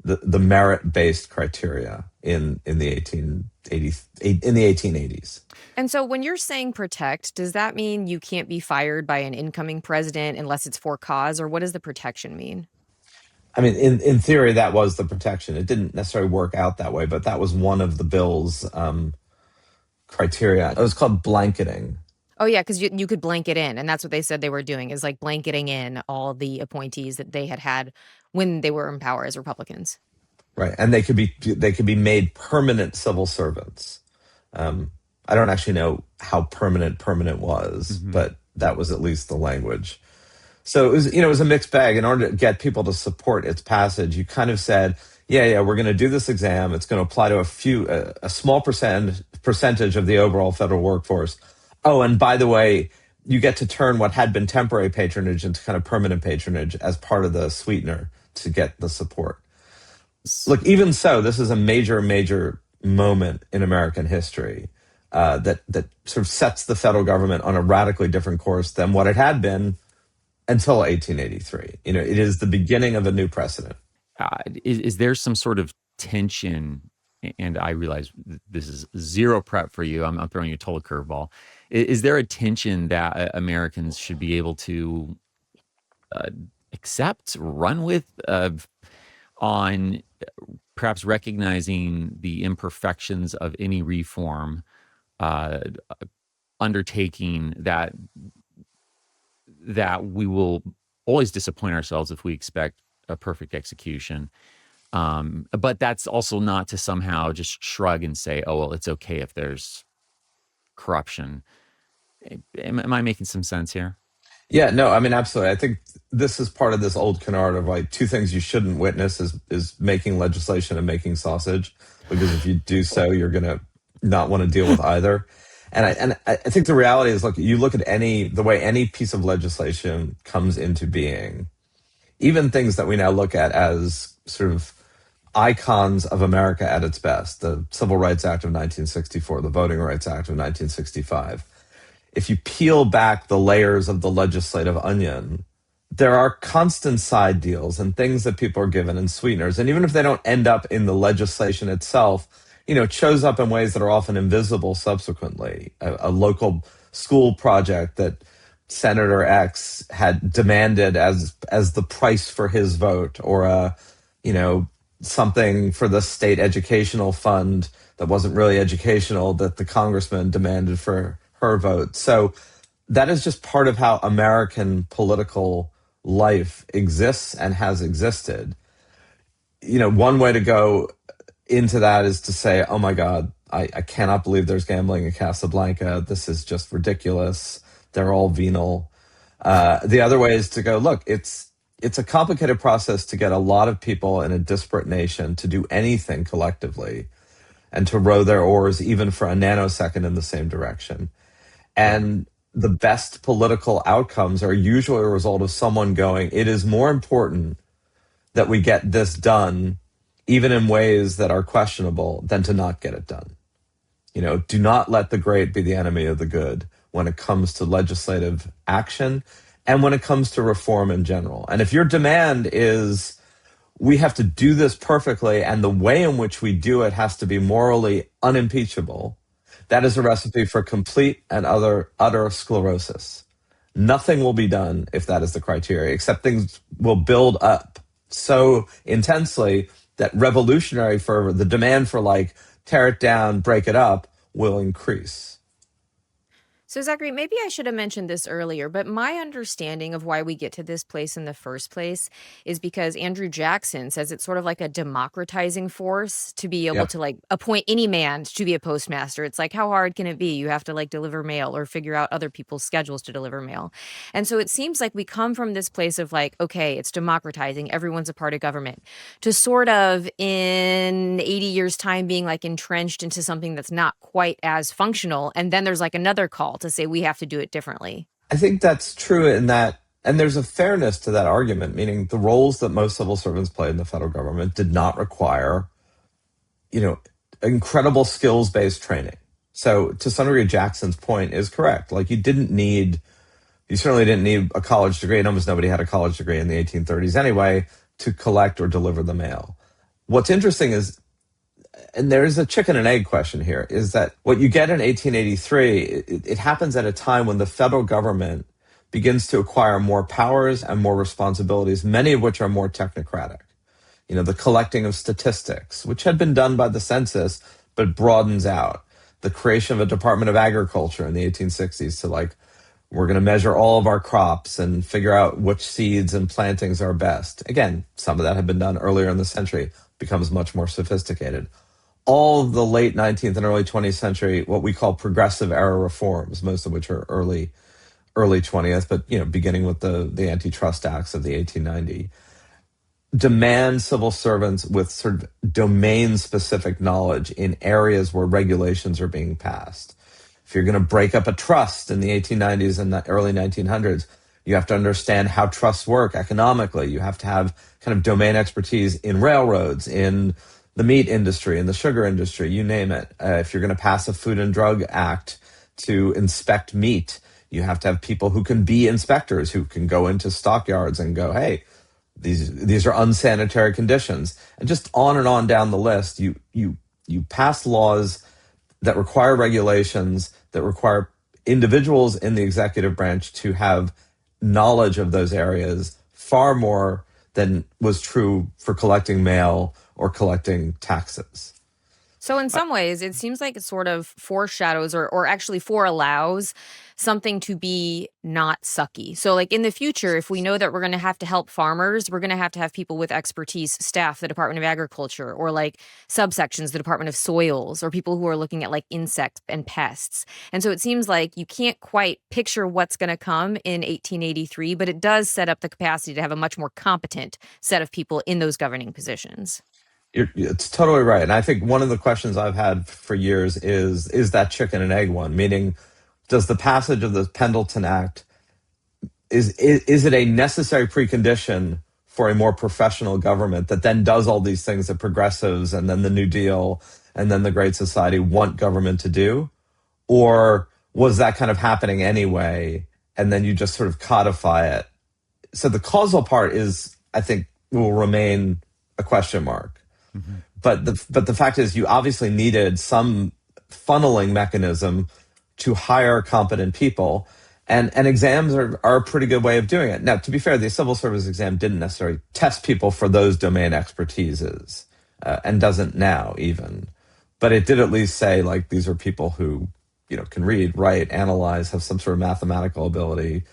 the merit-based criteria in the 1880s. And so when you're saying protect, does that mean you can't be fired by an incoming president unless it's for cause, or what does the protection mean? I mean, in theory, that was the protection. It didn't necessarily work out that way, but that was one of the bill's criteria. It was called blanketing. Oh, yeah, because you could blanket in, and that's what they said they were doing, is like blanketing in all the appointees that they had when they were in power as Republicans. Right, and they could be made permanent civil servants. I don't actually know how permanent was, but that was at least the language. So it was a mixed bag. In order to get people to support its passage, you kind of said, yeah, we're going to do this exam. It's going to apply to a small percentage of the overall federal workforce. Oh, and by the way, you get to turn what had been temporary patronage into kind of permanent patronage as part of the sweetener to get the support. Look, even so, this is a major moment in American history that sort of sets the federal government on a radically different course than what it had been until 1883. It is the beginning of a new precedent. Is there some sort of tension? And I realize this is zero prep for you. I'm throwing you a total curveball. Is there a tension that Americans should be able to accept, run with, on perhaps recognizing the imperfections of any reform undertaking that we will always disappoint ourselves if we expect a perfect execution. But that's also not to somehow just shrug and say, oh, well, it's okay if there's corruption. Am I making some sense here? Yeah, no, I mean, absolutely. I think this is part of this old canard of like two things you shouldn't witness is making legislation and making sausage, because if you do so, you're going to not want to deal with either. And I think the reality is, look, you look at the way any piece of legislation comes into being, even things that we now look at as sort of icons of America at its best, the Civil Rights Act of 1964, the Voting Rights Act of 1965. If you peel back the layers of the legislative onion, there are constant side deals and things that people are given and sweeteners. And even if they don't end up in the legislation itself, it shows up in ways that are often invisible subsequently. A local school project that Senator X had demanded as the price for his vote, or something for the state educational fund that wasn't really educational that the congressman demanded for her vote. So that is just part of how American political life exists and has existed. One way to go into that is to say, oh my God, I cannot believe there's gambling in Casablanca. This is just ridiculous. They're all venal. The other way is to go, look, it's a complicated process to get a lot of people in a disparate nation to do anything collectively and to row their oars even for a nanosecond in the same direction. And the best political outcomes are usually a result of someone going, it is more important that we get this done, even in ways that are questionable, than to not get it done. Do not let the great be the enemy of the good when it comes to legislative action and when it comes to reform in general. And if your demand is, we have to do this perfectly, and the way in which we do it has to be morally unimpeachable, that is a recipe for complete and utter sclerosis. Nothing will be done if that is the criteria, except things will build up so intensely that revolutionary fervor, the demand for tear it down, break it up, will increase. So, Zachary, maybe I should have mentioned this earlier, but my understanding of why we get to this place in the first place is because Andrew Jackson says it's sort of like a democratizing force to be able to appoint any man to be a postmaster. It's like, how hard can it be? You have to deliver mail or figure out other people's schedules to deliver mail. And so it seems like we come from this place of okay, it's democratizing, everyone's a part of government, to sort of in 80 years time being entrenched into something that's not quite as functional. And then there's another call to say we have to do it differently. I think that's true in that, and there's a fairness to that argument, meaning the roles that most civil servants played in the federal government did not require, incredible skills-based training. So to some degree, Jackson's point is correct. Like you certainly didn't need a college degree, and almost nobody had a college degree in the 1830s anyway, to collect or deliver the mail. What's interesting is, and there is a chicken and egg question here, is that what you get in 1883, it happens at a time when the federal government begins to acquire more powers and more responsibilities, many of which are more technocratic. The collecting of statistics, which had been done by the census, but broadens out. The creation of a Department of Agriculture in the 1860s to we're going to measure all of our crops and figure out which seeds and plantings are best. Again, some of that had been done earlier in the century, becomes much more sophisticated. All of the late 19th and early 20th century, what we call progressive era reforms, most of which are early 20th, but beginning with the antitrust acts of the 1890, demand civil servants with sort of domain-specific knowledge in areas where regulations are being passed. If you're going to break up a trust in the 1890s and the early 1900s, you have to understand how trusts work economically. You have to have kind of domain expertise in railroads, in the meat industry, in the sugar industry, you name it. If you're going to pass a Food and Drug Act to inspect meat, you have to have people who can be inspectors, who can go into stockyards and go, hey, these are unsanitary conditions. And just on down the list, you pass laws that require regulations, that require individuals in the executive branch to have knowledge of those areas far more than was true for collecting mail or collecting taxes. So in some ways, it seems like it sort of foreshadows or actually foreallows something to be not sucky. So in the future, if we know that we're going to have to help farmers, we're going to have people with expertise staff the Department of Agriculture, or subsections, the Department of Soils, or people who are looking at insects and pests. And so it seems like you can't quite picture what's going to come in 1883, but it does set up the capacity to have a much more competent set of people in those governing positions. It's totally right. And I think one of the questions I've had for years is that chicken and egg one, meaning does the passage of the Pendleton Act, is it a necessary precondition for a more professional government that then does all these things that progressives and then the New Deal and then the Great Society want government to do? Or was that kind of happening anyway, and then you just sort of codify it? So the causal part I think, will remain a question mark. Mm-hmm. But the fact is, you obviously needed some funneling mechanism to hire competent people, and exams are a pretty good way of doing it. Now, to be fair, the civil service exam didn't necessarily test people for those domain expertises, and doesn't now even. But it did at least say these are people who can read, write, analyze, have some sort of mathematical ability,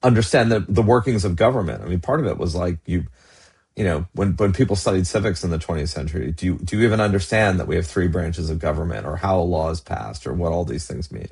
understand the workings of government. I mean, part of it was when people studied civics in the 20th century, do you even understand that we have three branches of government, or how a law is passed, or what all these things mean?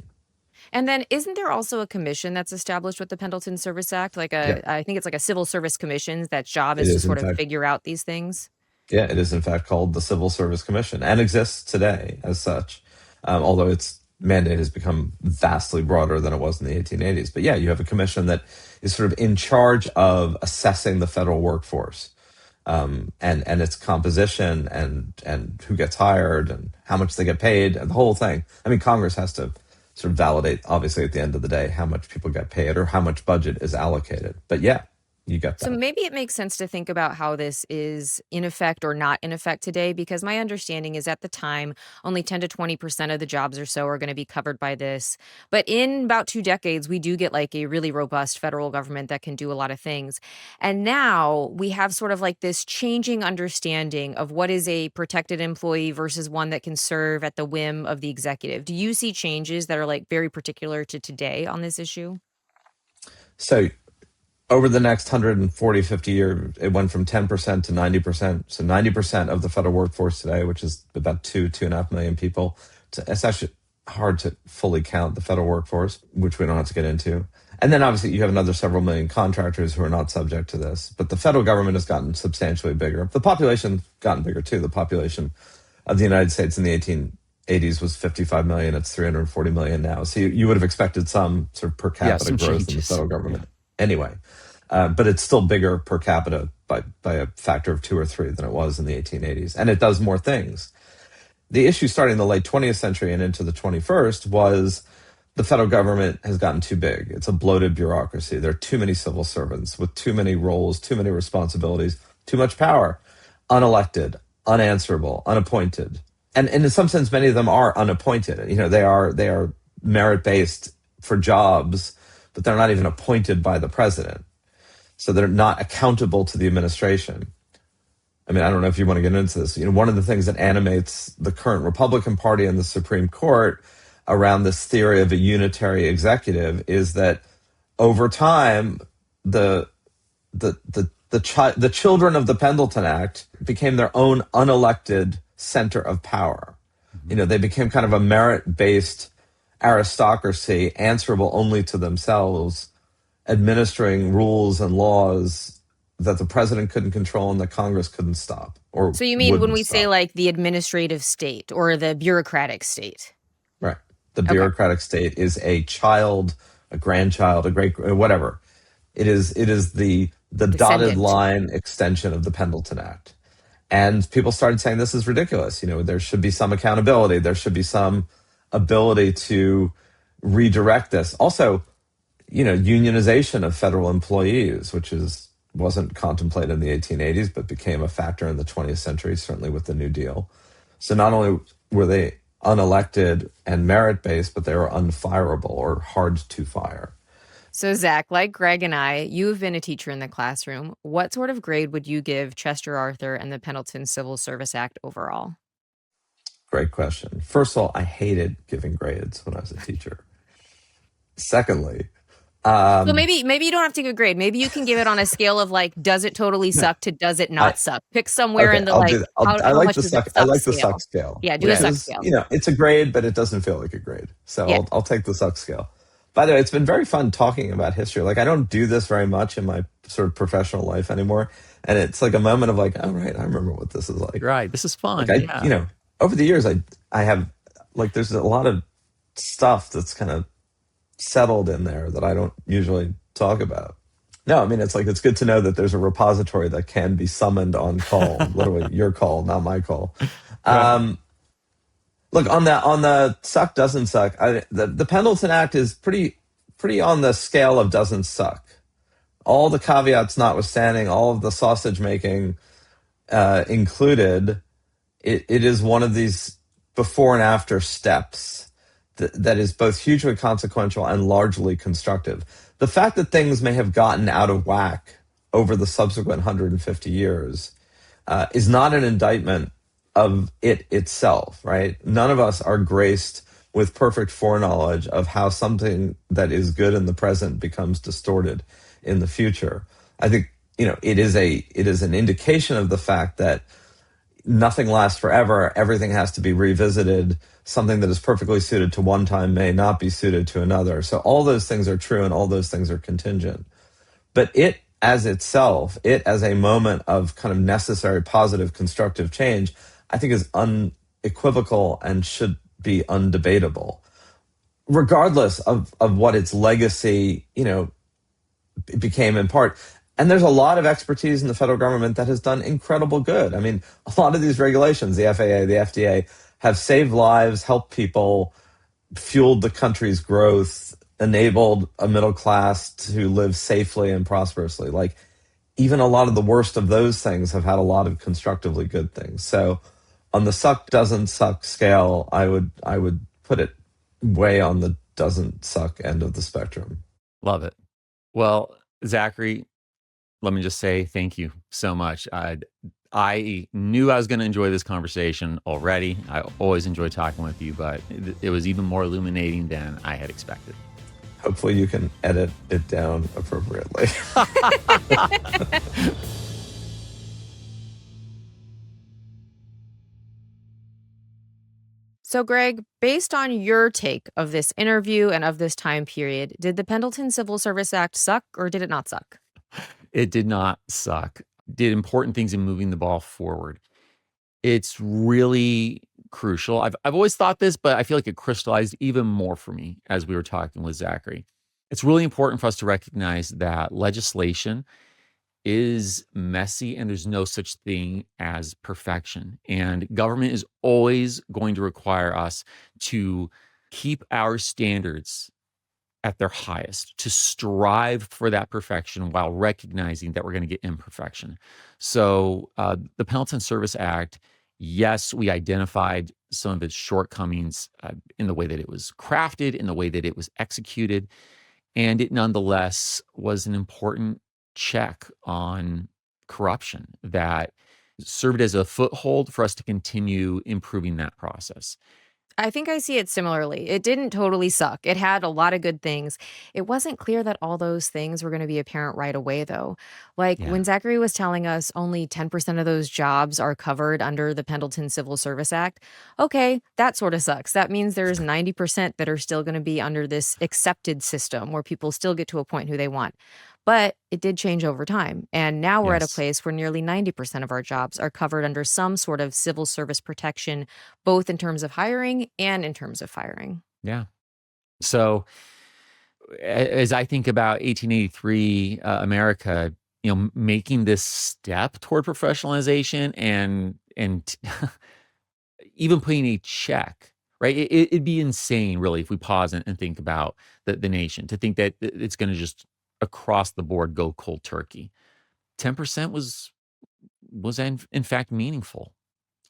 And then isn't there also a commission that's established with the Pendleton Service Act? I think it's a civil service commission that's job is to sort of figure out these things? Yeah, it is in fact called the Civil Service Commission and exists today as such, although its mandate has become vastly broader than it was in the 1880s. But yeah, you have a commission that is sort of in charge of assessing the federal workforce. And its composition and who gets hired and how much they get paid and the whole thing. I mean, Congress has to sort of validate, obviously, at the end of the day, how much people get paid or how much budget is allocated. But yeah, you get that. So maybe it makes sense to think about how this is in effect or not in effect today, because my understanding is at the time, only 10 to 20% of the jobs or so are going to be covered by this. But in about 2 decades, we do get a really robust federal government that can do a lot of things. And now we have sort of this changing understanding of what is a protected employee versus one that can serve at the whim of the executive. Do you see changes that are very particular to today on this issue? So over the next 140, 50 years, it went from 10% to 90%. So 90% of the federal workforce today, which is about 2.5 million people. It's actually hard to fully count the federal workforce, which we don't have to get into. And then obviously you have another several million contractors who are not subject to this. But the federal government has gotten substantially bigger. The population's gotten bigger too. The population of the United States in the 1880s was 55 million. It's 340 million now. So you would have expected some sort of per capita growth in the federal government. Anyway, but it's still bigger per capita by a factor of 2 or 3 than it was in the 1880s. And it does more things. The issue starting in the late 20th century and into the 21st was the federal government has gotten too big. It's a bloated bureaucracy. There are too many civil servants with too many roles, too many responsibilities, too much power, unelected, unanswerable, unappointed. And in some sense, many of them are unappointed. They are merit-based for jobs, but they're not even appointed by the president. So they're not accountable to the administration. I mean, I don't know if you want to get into this. One of the things that animates the current Republican Party and the Supreme Court around this theory of a unitary executive is that over time, the children of the Pendleton Act became their own unelected center of power. They became kind of a merit-based aristocracy answerable only to themselves, administering rules and laws that the president couldn't control and the Congress couldn't stop. So you mean when we say like the administrative state or the bureaucratic state? Right. The bureaucratic state is a child, a grandchild, a great, whatever. It is the dotted line extension of the Pendleton Act. And people started saying this is ridiculous. There should be some accountability. There should be some ability to redirect this. Also, unionization of federal employees, which wasn't contemplated in the 1880s, but became a factor in the 20th century, certainly with the New Deal. So not only were they unelected and merit-based, but they were unfireable or hard to fire. So Zach, like Greg and I, you've been a teacher in the classroom. What sort of grade would you give Chester Arthur and the Pendleton Civil Service Act overall? Great question. First of all, I hated giving grades when I was a teacher. Secondly, so maybe you don't have to give a grade. Maybe you can give it on a scale of like, does it totally suck to does it not suck? Pick somewhere in the I like the suck scale. Yeah, do a suck scale. It's a grade, but it doesn't feel like a grade. So yeah. I'll take the suck scale. By the way, it's been very fun talking about history. Like I don't do this very much in my sort of professional life anymore. And it's like a moment of like, oh, right, I remember what this is like. Right, this is fun. Like over the years, I have, like, there's a lot of stuff that's kind of settled in there that I don't usually talk about. No, I mean, it's good to know that there's a repository that can be summoned on call, literally your call, not my call. Right. Look, on the suck, doesn't suck, the Pendleton Act is pretty on the scale of doesn't suck. All the caveats notwithstanding, all of the sausage making included, it is one of these before and after steps that is both hugely consequential and largely constructive. The fact that things may have gotten out of whack over the subsequent 150 years is not an indictment of it itself, right? None of us are graced with perfect foreknowledge of how something that is good in the present becomes distorted in the future. I think, it is an indication of the fact that nothing lasts forever. Everything has to be revisited. Something that is perfectly suited to one time may not be suited to another. So all those things are true and all those things are contingent. But it as itself, it as a moment of kind of necessary, positive, constructive change, I think is unequivocal and should be undebatable. Regardless of what its legacy, became in part. And there's a lot of expertise in the federal government that has done incredible good. I mean, a lot of these regulations, the FAA, the FDA, have saved lives, helped people, fueled the country's growth, enabled a middle class to live safely and prosperously. Like, even a lot of the worst of those things have had a lot of constructively good things. So on the suck, doesn't suck scale, I would put it way on the doesn't suck end of the spectrum. Love it. Well, Zachary, let me just say thank you so much. I knew I was going to enjoy this conversation already. I always enjoy talking with you, but it was even more illuminating than I had expected. Hopefully you can edit it down appropriately. So, Greg, based on your take of this interview and of this time period, did the Pendleton Civil Service Act suck or did it not suck? It did not suck. Did important things in moving the ball forward. It's really crucial. I've always thought this, but I feel like it crystallized even more for me as we were talking with Zachary. It's really important for us to recognize that legislation is messy, and there's no such thing as perfection. And government is always going to require us to keep our standards at their highest, to strive for that perfection while recognizing that we're going to get imperfection. So the Pendleton Service Act, yes, we identified some of its shortcomings in the way that it was crafted, in the way that it was executed, and it nonetheless was an important check on corruption that served as a foothold for us to continue improving that process. I think I see it similarly. It didn't totally suck. It had a lot of good things. It wasn't clear that all those things were going to be apparent right away, though. Like Yeah. when Zachary was telling us only 10% of those jobs are covered under the Pendleton Civil Service Act. Okay, that sort of sucks. That means there's 90% that are still going to be under this accepted system where people still get to appoint who they want. But it did change over time. And now we're at a Yes. place where nearly 90% of our jobs are covered under some sort of civil service protection, both in terms of hiring and in terms of firing. Yeah. So as I think about 1883 America, making this step toward professionalization and even putting a check, right? It'd be insane, really, if we pause and think about the nation to think that it's going to just across the board go cold turkey. 10% was in fact meaningful.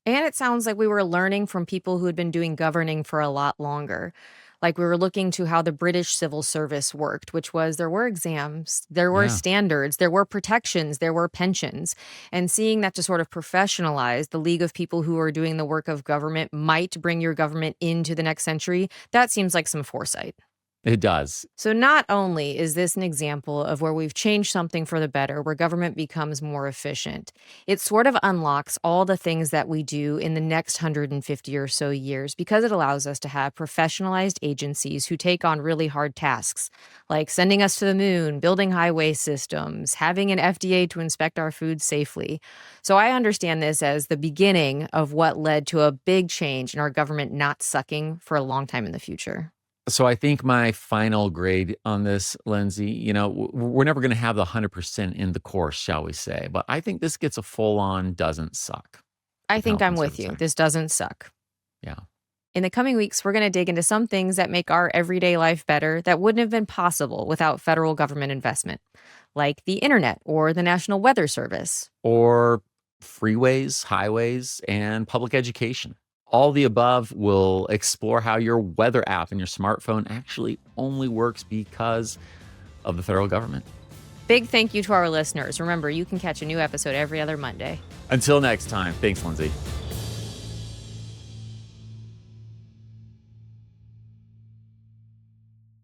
And it sounds like we were learning from people who had been doing governing for a lot longer. Like we were looking to how the British civil service worked, which was there were exams, there were Yeah. standards, there were protections, there were pensions. And seeing that to sort of professionalize the league of people who are doing the work of government might bring your government into the next century, that seems like some foresight. It does. So not only is this an example of where we've changed something for the better, where government becomes more efficient, it sort of unlocks all the things that we do in the next 150 or so years because it allows us to have professionalized agencies who take on really hard tasks, like sending us to the moon, building highway systems, having an FDA to inspect our food safely. So I understand this as the beginning of what led to a big change in our government not sucking for a long time in the future. So I think my final grade on this, Lindsay, we're never going to have the 100% in the course, shall we say. But I think this gets a full-on doesn't suck. I The think I'm Pendleton with Service you. Act. This doesn't suck. Yeah. In the coming weeks, we're going to dig into some things that make our everyday life better that wouldn't have been possible without federal government investment, like the internet or the National Weather Service. Or freeways, highways, and public education. All the above will explore how your weather app in your smartphone actually only works because of the federal government. Big thank you to our listeners. Remember, you can catch a new episode every other Monday. Until next time, thanks, Lindsay.